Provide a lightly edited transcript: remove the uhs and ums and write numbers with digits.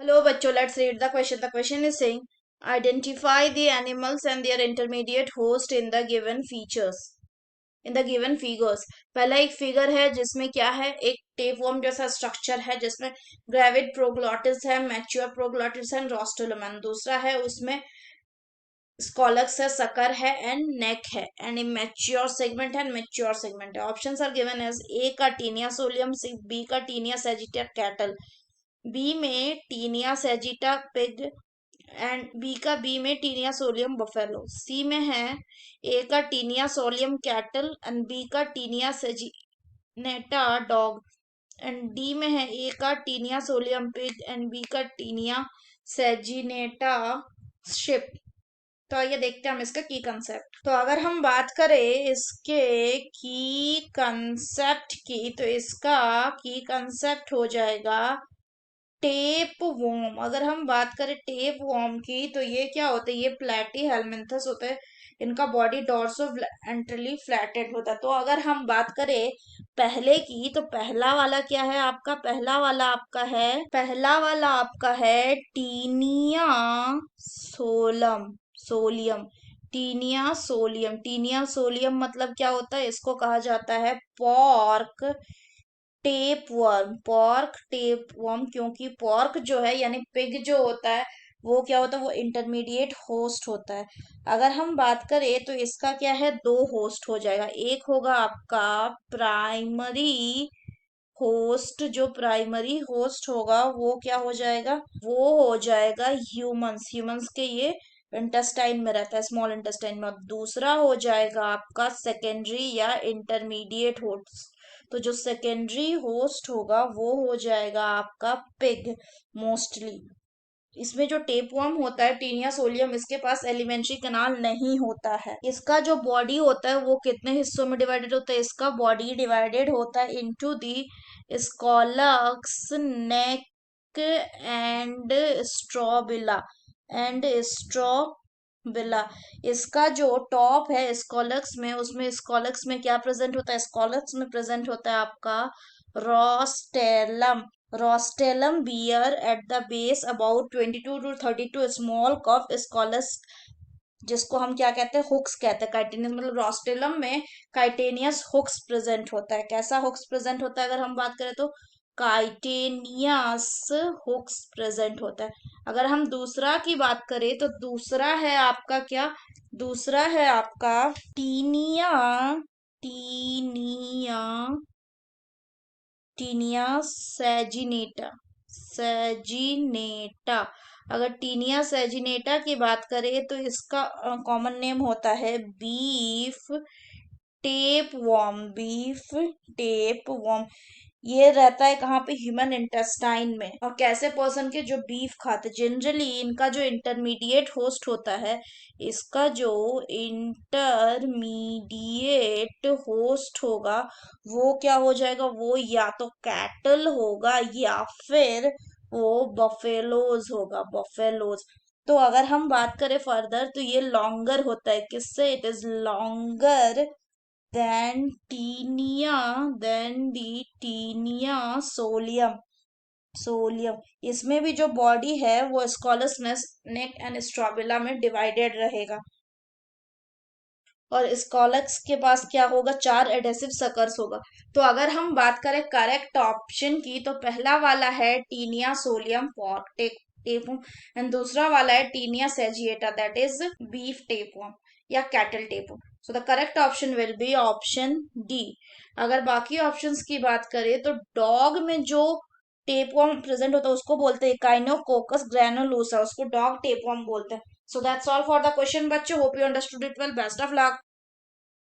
Hello, bachcho. Let's read the question. The question is saying, identify the animals and their intermediate host in the given features. In the given figures. पहला एक figure है जिसमें क्या है, एक tapeworm जैसा structure है जिसमें ग्रेविड प्रोग्लॉटिस है, मैच्योर प्रोग्लॉटिस है, रोस्टोलम। दूसरा है उसमें स्कॉलक्स है, सकर है एंड नेक है, एंड इमेच्योर सेगमेंट है, मैच्योर सेगमेंट है। Options are given as A का टीनिया सोलियम, बी का टीनिया सेजिटा कैटल, बी में Taenia saginata pig and B में टीनिया सोलियम बफेलो, सी में है ए का Taenia solium cattle and B का Taenia saginata dog and D में है ए का Taenia solium pig and B का टीनिया सेजिनेटा शिप। तो आइए देखते हैं हम इसका की कंसेप्ट। तो अगर हम बात करें इसके की कंसेप्ट की, तो इसका की कंसेप्ट हो जाएगा टेप वॉर्म। अगर हम बात करें टेप वॉर्म की, तो ये क्या होता है, ये प्लेटी हेलमिंथस होते हैं। इनका बॉडी डॉर्सो एंट्रली फ्लैटेड होता है। तो अगर हम बात करें पहले की, तो पहला वाला आपका है टीनिया सोलम सोलियम। टीनिया सोलियम मतलब क्या होता है, इसको कहा जाता है पॉर्क टेप वर्म, क्योंकि पॉर्क जो है यानी पिग जो होता है वो क्या होता है, वो इंटरमीडिएट होस्ट होता है। अगर हम बात करें तो इसका क्या है, दो होस्ट हो जाएगा। एक होगा आपका प्राइमरी होस्ट, जो प्राइमरी होस्ट होगा वो क्या हो जाएगा, वो हो जाएगा ह्यूमंस के ये इंटेस्टाइन में रहता है, स्मॉल इंटेस्टाइन में। और दूसरा हो जाएगा आपका सेकेंडरी या इंटरमीडिएट होस्ट। तो जो सेकेंडरी होस्ट होगा वो हो जाएगा आपका पिग मोस्टली। इसमें जो टेपवर्म होता है टीनिया सोलियम, इसके पास एलिमेंट्री कनाल नहीं होता है। इसका जो बॉडी होता है वो कितने हिस्सों में डिवाइडेड होता है, इसका बॉडी डिवाइडेड होता है into the scolex, neck and strobila strobila. इसका जो टॉप है स्कॉलक्स में, उसमें स्कॉलक्स में क्या प्रेजेंट होता है, स्कॉलक्स में प्रेजेंट होता है आपका rostellum bear at the base about 22 to 32 small hooks scolex, जिसको हम क्या कहते हैं, हुक्स कहते हैं। काइटेनियस मतलब रोस्टेलम में काइटेनियस हुक्स प्रेजेंट होता है। कैसा हुक्स प्रेजेंट होता है, अगर हम बात करें तो काइटेनियस हुक्स प्रेजेंट होता है। अगर हम दूसरा की बात करें तो दूसरा है आपका टीनिया टीनिया टीनिया सेजिनेटा। अगर टीनिया सेजिनेटा की बात करें तो इसका कॉमन नेम होता है बीफ टेप वॉर्म। ये रहता है कहाँ पे, ह्यूमन इंटेस्टाइन में। और कैसे पर्सन के जो बीफ खाते, जनरली इनका जो इंटरमीडिएट होस्ट होता है, इसका जो इंटरमीडिएट होस्ट होगा वो क्या हो जाएगा, वो या तो कैटल होगा या फिर वो बफेलोज। तो अगर हम बात करें फर्दर तो ये लॉन्गर होता है, किससे, it is longer taenia the taenia solium. इसमें भी जो बॉडी है वो स्कॉलस नेक एंड स्ट्रॉबिला में डिवाइडेड रहेगा। और स्कॉलक्स के पास क्या होगा, चार एडेसिव सकर्स होगा। तो अगर हम बात करें करेक्ट ऑप्शन की, तो पहला वाला है Taenia solium pork tapeworm and दूसरा वाला है Taenia saginata, that is beef tapeworm या cattle tapeworm. So the correct option will be option D. अगर बाकी ऑप्शंस की बात करें तो डॉग में जो टेपवर्म प्रेजेंट होता है उसको बोलते हैं काइनोकोकस ग्रैनुलोसा, उसको डॉग टेपवर्म बोलते हैं। So that's all for the question बच्चों, hope you understood it well, best of luck.